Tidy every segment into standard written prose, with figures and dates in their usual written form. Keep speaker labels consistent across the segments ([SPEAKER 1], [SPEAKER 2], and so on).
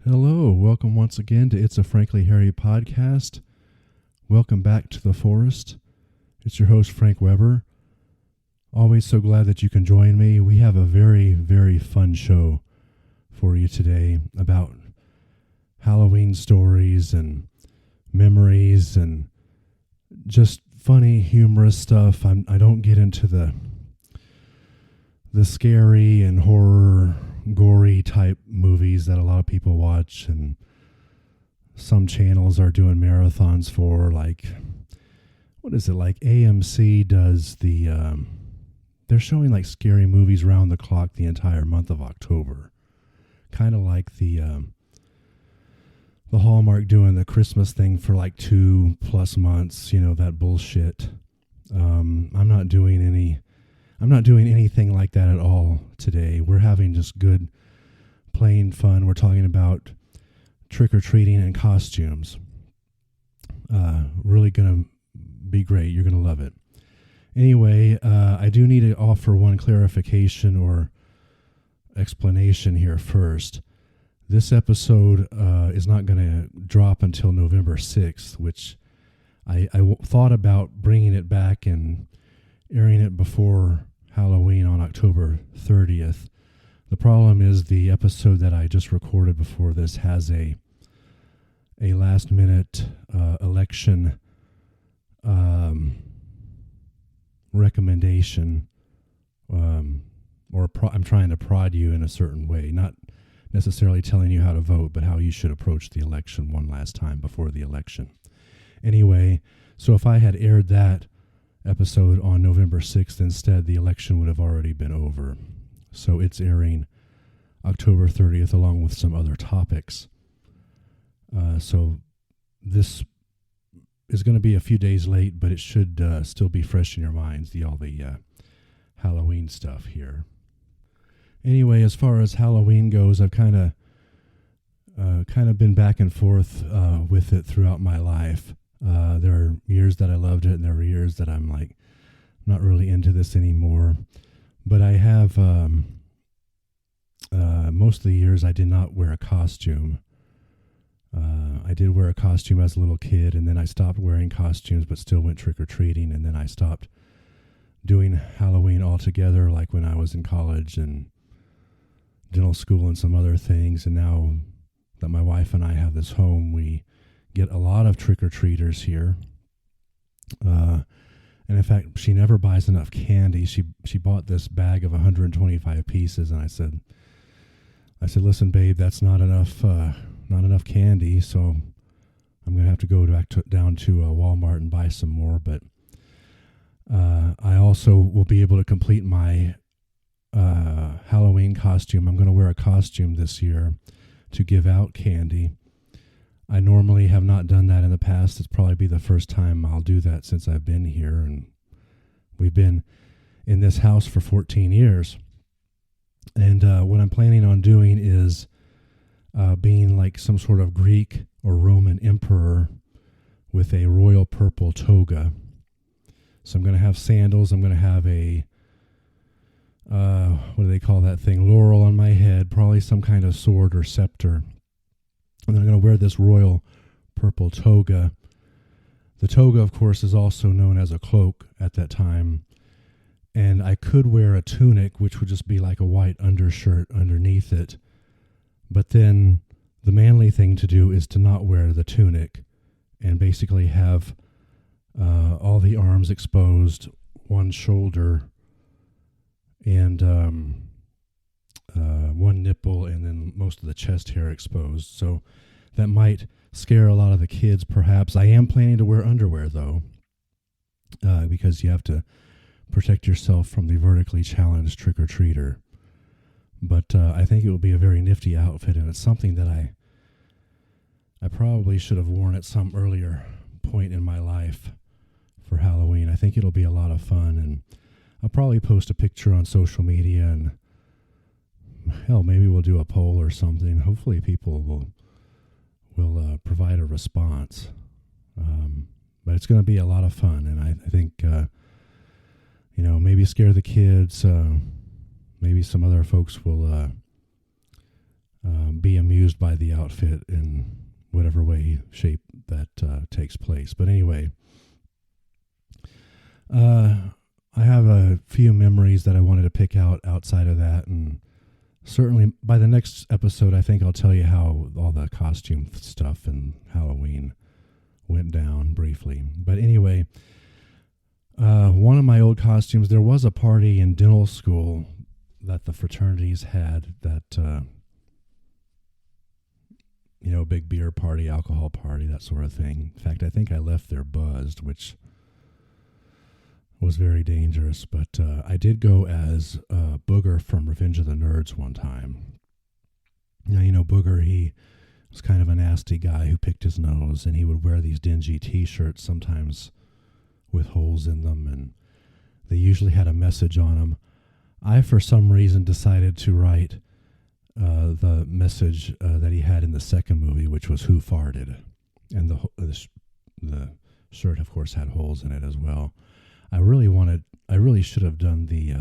[SPEAKER 1] Hello, welcome once again to It's a Frankly Harry podcast. Welcome back to the forest. It's your host, Frank Weber. Always so glad that you can join me. We have a very, very fun show for you today about Halloween stories and memories and just funny, humorous stuff. I don't get into the scary and horror, gory type movies that a lot of people watch, and some channels are doing marathons for, like, what is it, like AMC does they're showing like scary movies round the clock the entire month of October, kind of like the Hallmark doing the Christmas thing for like 2+ months, that bullshit. I'm not doing anything like that at all today. We're having just good, plain fun. We're talking about trick-or-treating and costumes. Really going to be great. You're going to love it. Anyway, I do need to offer one clarification or explanation here first. This episode is not going to drop until November 6th, which I thought about bringing it back and airing it before Halloween on October 30th. The problem is the episode that I just recorded before this has a last minute election recommendation, I'm trying to prod you in a certain way, not necessarily telling you how to vote, but how you should approach the election one last time before the election. Anyway, so if I had aired that episode on November 6th instead, the election would have already been over. So it's airing October 30th along with some other topics. So this is going to be a few days late, but it should still be fresh in your minds, all the Halloween stuff here. Anyway, as far as Halloween goes, I've kind of been back and forth with it throughout my life. There are years that I loved it, and there are years that I'm like not really into this anymore. But I have most of the years I did not wear a costume. I did wear a costume as a little kid, and then I stopped wearing costumes but still went trick-or-treating, and then I stopped doing Halloween altogether, like when I was in college and dental school and some other things. And now that my wife and I have this home, we get a lot of trick-or-treaters here. And in fact, she never buys enough candy. She bought this bag of 125 pieces, and I said, listen, babe, that's not enough candy, so I'm going to have to go down to Walmart and buy some more. But I also will be able to complete my Halloween costume. I'm going to wear a costume this year to give out candy. I normally have not done that in the past. It's probably be the first time I'll do that since I've been here, and we've been in this house for 14 years. And what I'm planning on doing is being like some sort of Greek or Roman emperor with a royal purple toga. So I'm going to have sandals. I'm going to have a, what do they call that thing? Laurel on my head, probably some kind of sword or scepter. And then I'm going to wear this royal purple toga. The toga, of course, is also known as a cloak at that time. And I could wear a tunic, which would just be like a white undershirt underneath it. But then the manly thing to do is to not wear the tunic and basically have all the arms exposed, one shoulder, and one nipple, and then most of the chest hair exposed. So that might scare a lot of the kids, perhaps. I am planning to wear underwear, though, because you have to protect yourself from the vertically challenged trick-or-treater. But I think it will be a very nifty outfit, and it's something that I probably should have worn at some earlier point in my life for Halloween. I think it'll be a lot of fun, and I'll probably post a picture on social media, and hell, maybe we'll do a poll or something. Hopefully people will provide a response. But it's going to be a lot of fun, and I think, maybe scare the kids. Maybe some other folks will be amused by the outfit in whatever way, shape that takes place. But anyway, I have a few memories that I wanted to pick out outside of that, and certainly by the next episode, I think I'll tell you how all the costume stuff and Halloween went down briefly. But anyway, one of my old costumes, there was a party in dental school that the fraternities had that, big beer party, alcohol party, that sort of thing. In fact, I think I left there buzzed, which was very dangerous. But I did go as Booger from Revenge of the Nerds one time. Now, Booger, he was kind of a nasty guy who picked his nose, and he would wear these dingy T-shirts, sometimes with holes in them, and they usually had a message on them. I, for some reason, decided to write the message that he had in the second movie, which was "Who farted?" And the shirt, of course, had holes in it as well. I really should have done the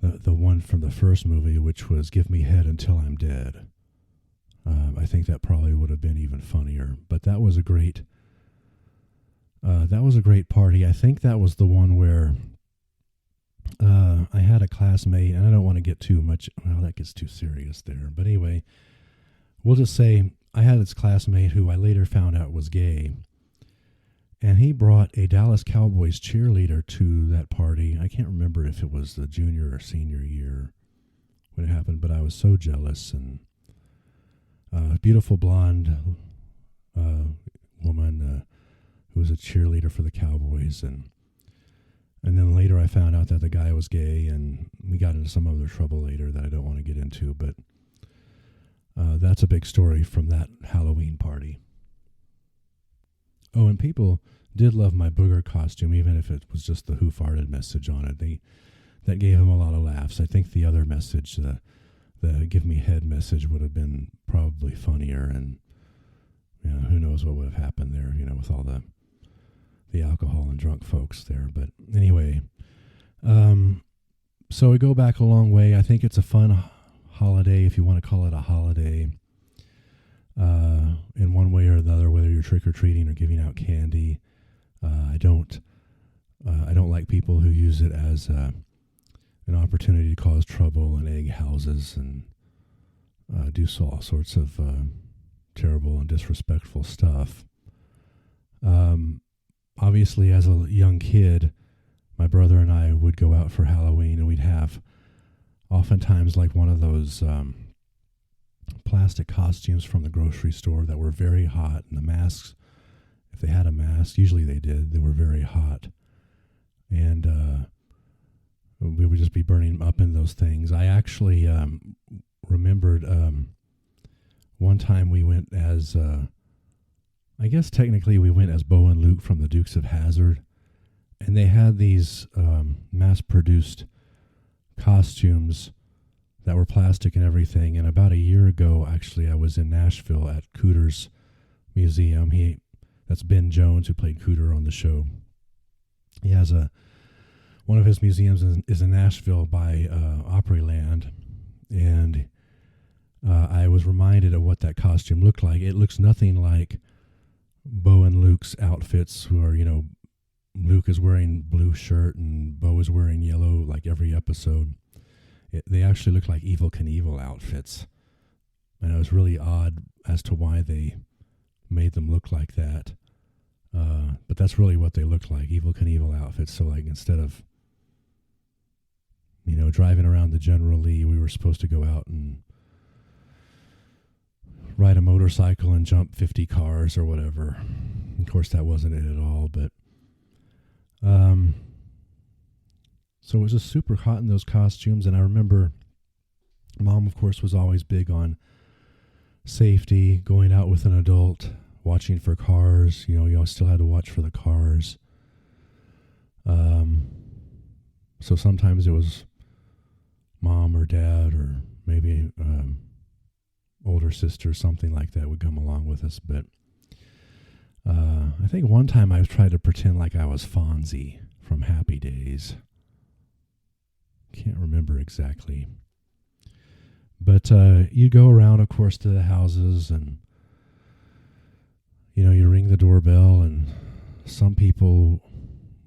[SPEAKER 1] one from the first movie, which was "Give me head until I'm dead." I think that probably would have been even funnier. But that was a great party. I think that was the one where I had a classmate, and I don't want to get too much. Well, that gets too serious there. But anyway, we'll just say I had this classmate who I later found out was gay. And he brought a Dallas Cowboys cheerleader to that party. I can't remember if it was the junior or senior year when it happened, but I was so jealous. And a beautiful blonde woman who was a cheerleader for the Cowboys. And then later I found out that the guy was gay, and we got into some other trouble later that I don't want to get into. But that's a big story from that Halloween party. Oh, and people did love my Booger costume, even if it was just the "Who farted" message on it. That gave them a lot of laughs. I think the other message, the "Give me head" message, would have been probably funnier, and who knows what would have happened there, with all the alcohol and drunk folks there. But anyway, so we go back a long way. I think it's a fun holiday, if you want to call it a holiday. In one way or another, whether you're trick-or-treating or giving out candy. I don't like people who use it as an opportunity to cause trouble and egg houses and do all sorts of terrible and disrespectful stuff. Obviously, as a young kid, my brother and I would go out for Halloween, and we'd have oftentimes like one of those plastic costumes from the grocery store that were very hot, and the masks, if they had a mask, usually they were very hot, and we would just be burning up in those things. I actually remembered one time we went as I guess technically we went as Bo and Luke from the Dukes of Hazzard, and they had these mass-produced costumes that were plastic and everything. And about a year ago, actually, I was in Nashville at Cooter's museum. That's Ben Jones, who played Cooter on the show. He has one of his museums is in Nashville by Opryland, and I was reminded of what that costume looked like. It looks nothing like Bo and Luke's outfits, who are, Luke is wearing blue shirt and Bo is wearing yellow like every episode. They actually look like Evel Knievel outfits. And it was really odd as to why they made them look like that. But that's really what they look like, Evel Knievel outfits. So like instead of, driving around the General Lee, we were supposed to go out and ride a motorcycle and jump 50 cars or whatever. Of course, that wasn't it at all, but so it was just super hot in those costumes. And I remember Mom, of course, was always big on safety, going out with an adult, watching for cars. You still had to watch for the cars. So sometimes it was Mom or Dad or maybe older sister, something like that, would come along with us. But I think one time I tried to pretend like I was Fonzie from Happy Days. Can't remember exactly. But you go around, of course, to the houses, and you ring the doorbell, and some people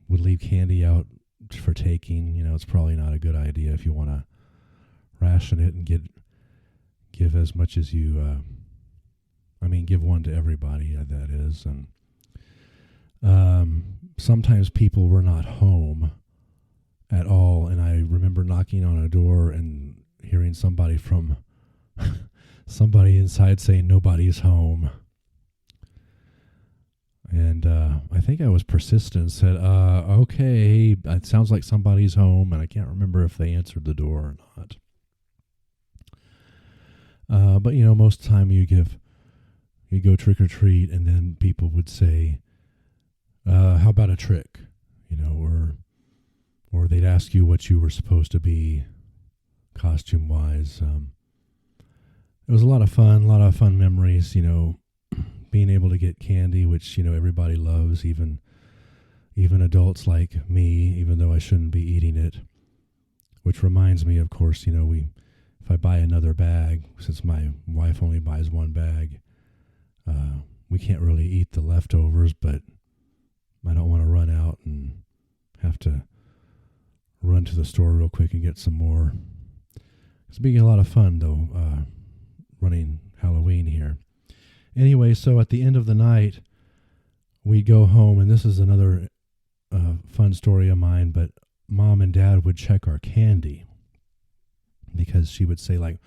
[SPEAKER 1] would leave candy out for taking. It's probably not a good idea if you want to ration it and give as much as you. Give one to everybody. That is, and sometimes people were not home at all, and I remember knocking on a door and hearing somebody inside saying nobody's home. And I think I was persistent and said, okay, it sounds like somebody's home, and I can't remember if they answered the door or not. But most of the time you go trick or treat, and then people would say, how about a trick? Or they'd ask you what you were supposed to be costume wise. It was a lot of fun memories, being able to get candy, which, everybody loves, even adults like me, even though I shouldn't be eating it. Which reminds me, of course, if I buy another bag, since my wife only buys one bag, we can't really eat the leftovers, but I don't want to run out and have to run to the store real quick and get some more. It's being a lot of fun, though, running Halloween here. Anyway, so at the end of the night, we go home, and this is another fun story of mine, but Mom and Dad would check our candy because she would say, like,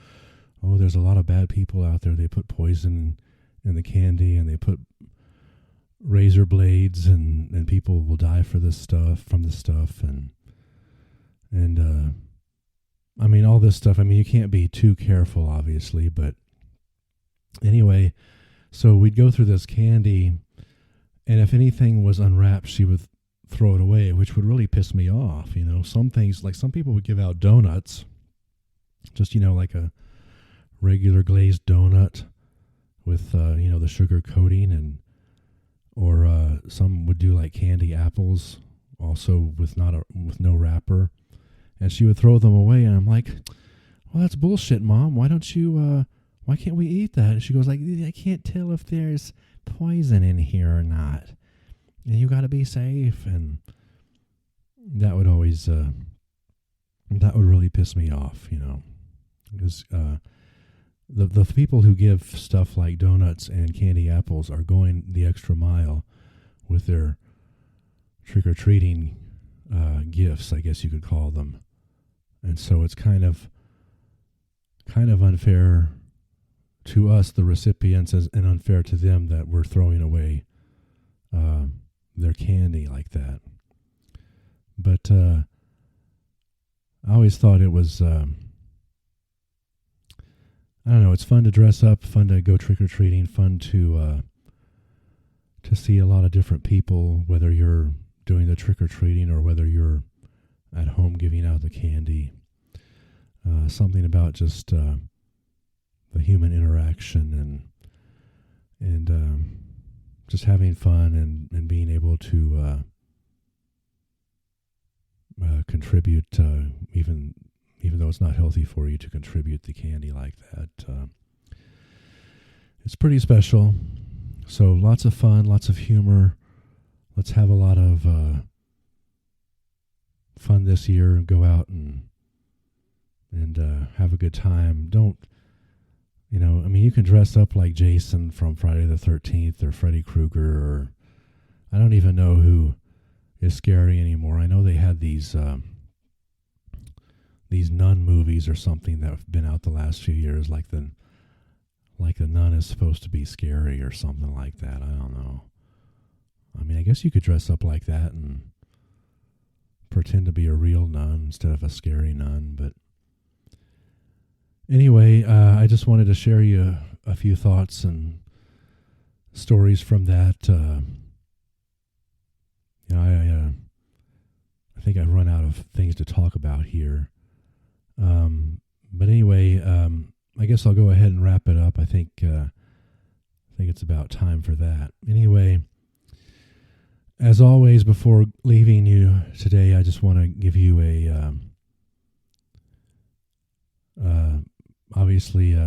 [SPEAKER 1] oh, there's a lot of bad people out there. They put poison in the candy, and they put razor blades, and people will die from this stuff, and all this stuff. You can't be too careful, obviously, but anyway, so we'd go through this candy, and if anything was unwrapped, she would throw it away, which would really piss me off. Some things, like some people would give out donuts, just, like a regular glazed donut with, the sugar coating, or some would do like candy apples, also with no wrapper, and she would throw them away, and I'm like, well, that's bullshit, Mom. Why can't we eat that? And she goes like, I can't tell if there's poison in here or not, and you got to be safe. And that would always, that would really piss me off, because the people who give stuff like donuts and candy apples are going the extra mile with their trick-or-treating gifts, I guess you could call them. And so it's kind of unfair to us, the recipients, and unfair to them that we're throwing away their candy like that. But I always thought it was, I don't know, it's fun to dress up, fun to go trick-or-treating, fun to see a lot of different people, whether you're doing the trick-or-treating or whether you're at home giving out the candy. Something about just the human interaction and just having fun and being able to contribute, even though it's not healthy for you to contribute the candy like that. It's pretty special. So lots of fun, lots of humor. Let's have a lot of fun this year and go out and have a good time. Don't, you can dress up like Jason from Friday the 13th or Freddy Krueger, or I don't even know who is scary anymore. I know they had these nun movies or something that have been out the last few years, like the nun is supposed to be scary or something like that. I don't know. I guess you could dress up like that and pretend to be a real nun instead of a scary nun, but anyway, I just wanted to share you a few thoughts and stories from that. I think I've run out of things to talk about here. But anyway, I guess I'll go ahead and wrap it up. I think it's about time for that. Anyway, as always, before leaving you today, I just want to give you obviously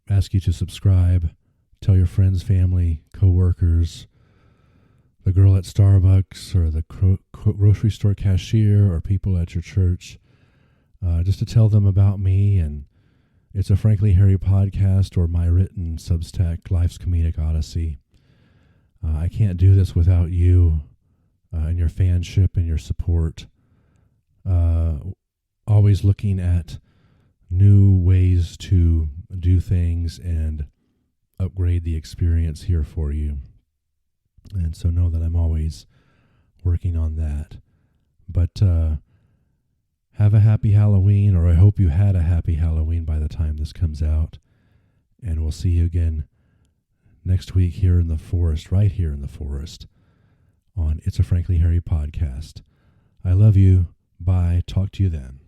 [SPEAKER 1] ask you to subscribe, tell your friends, family, coworkers, the girl at Starbucks or the grocery store cashier or people at your church, just to tell them about me. And it's a Frankly Harry podcast or my written Substack, Life's Comedic Odyssey. I can't do this without you and your fanship and your support. Always looking at new ways to do things and upgrade the experience here for you. And so know that I'm always working on that. But have a happy Halloween, or I hope you had a happy Halloween by the time this comes out. And we'll see you again next week here in the forest, right here in the forest, on It's a Frankly Harry podcast. I love you. Bye. Talk to you then.